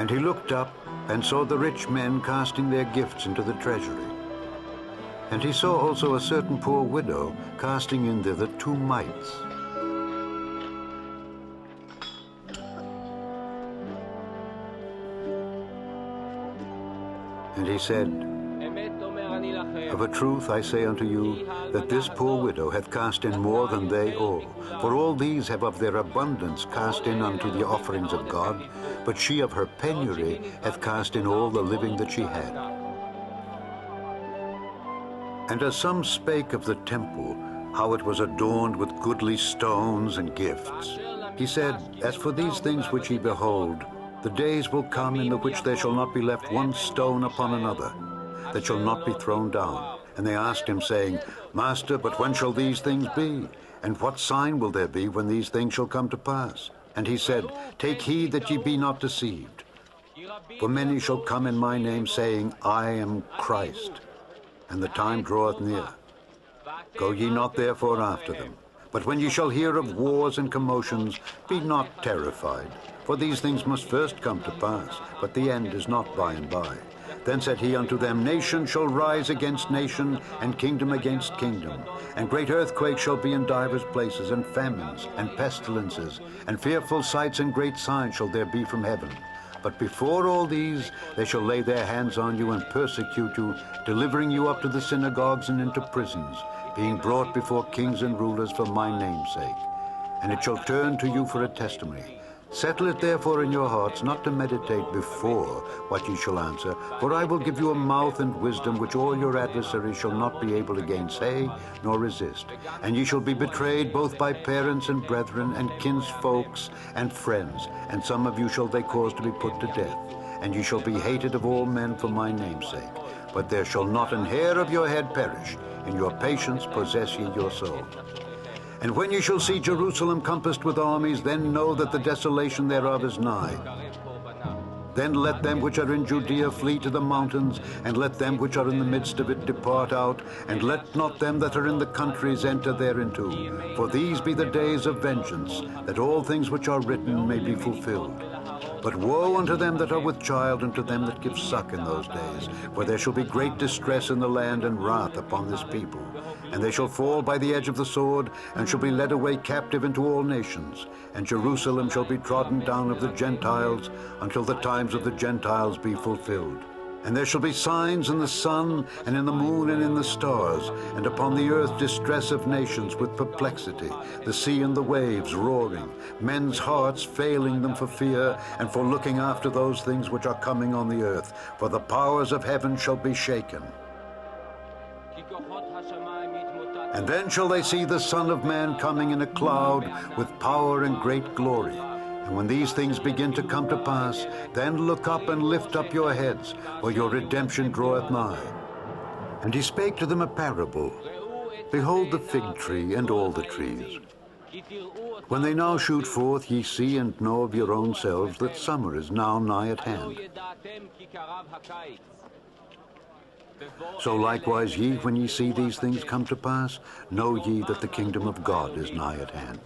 And he looked up and saw the rich men casting their gifts into the treasury. And he saw also a certain poor widow casting in thither 2 mites. And he said, Of a truth I say unto you, that this poor widow hath cast in more than they all. For all these have of their abundance cast in unto the offerings of God, but she of her penury hath cast in all the living that she had. And as some spake of the temple, how it was adorned with goodly stones and gifts, he said, As for these things which ye behold, the days will come in the which there shall not be left one stone upon another, that shall not be thrown down. And they asked him, saying, Master, but when shall these things be? And what sign will there be when these things shall come to pass? And he said, Take heed that ye be not deceived. For many shall come in my name, saying, I am Christ, and the time draweth near. Go ye not therefore after them. But when ye shall hear of wars and commotions, be not terrified. For these things must first come to pass, but the end is not by and by. Then said he unto them, Nation shall rise against nation, and kingdom against kingdom. And great earthquakes shall be in divers places, and famines, and pestilences, and fearful sights and great signs shall there be from heaven. But before all these, they shall lay their hands on you and persecute you, delivering you up to the synagogues and into prisons, being brought before kings and rulers for my name's sake. And it shall turn to you for a testimony. Settle it therefore in your hearts, not to meditate before what ye shall answer, for I will give you a mouth and wisdom which all your adversaries shall not be able to gainsay nor resist. And ye shall be betrayed both by parents and brethren and kinsfolks and friends, and some of you shall they cause to be put to death. And ye shall be hated of all men for my name's sake. But there shall not an hair of your head perish. In your patience possess ye your soul. And when ye shall see Jerusalem compassed with armies, then know that the desolation thereof is nigh. Then let them which are in Judea flee to the mountains, and let them which are in the midst of it depart out, and let not them that are in the countries enter thereinto. For these be the days of vengeance, that all things which are written may be fulfilled. But woe unto them that are with child, and to them that give suck in those days. For there shall be great distress in the land, and wrath upon this people. And they shall fall by the edge of the sword, and shall be led away captive into all nations. And Jerusalem shall be trodden down of the Gentiles, until the times of the Gentiles be fulfilled. And there shall be signs in the sun, and in the moon, and in the stars, and upon the earth distress of nations with perplexity, the sea and the waves roaring, men's hearts failing them for fear, and for looking after those things which are coming on the earth. For the powers of heaven shall be shaken. And then shall they see the Son of Man coming in a cloud with power and great glory. And when these things begin to come to pass, then look up and lift up your heads, for your redemption draweth nigh. And he spake to them a parable. Behold the fig tree and all the trees. When they now shoot forth, ye see and know of your own selves that summer is now nigh at hand. So likewise ye, when ye see these things come to pass, know ye that the kingdom of God is nigh at hand.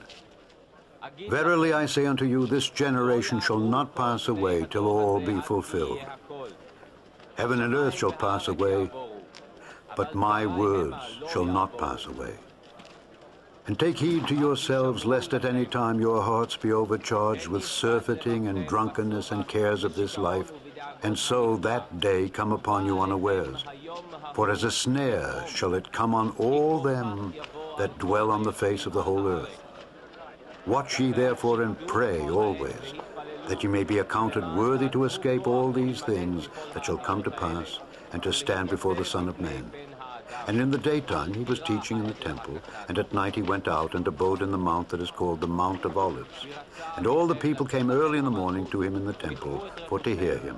Verily I say unto you, this generation shall not pass away till all be fulfilled. Heaven and earth shall pass away, but my words shall not pass away. And take heed to yourselves, lest at any time your hearts be overcharged with surfeiting and drunkenness and cares of this life, and so that day come upon you unawares. For as a snare shall it come on all them that dwell on the face of the whole earth. Watch ye therefore and pray always, that ye may be accounted worthy to escape all these things that shall come to pass, and to stand before the Son of Man. And in the daytime he was teaching in the temple, and at night he went out and abode in the mount that is called the Mount of Olives. And all the people came early in the morning to him in the temple for to hear him.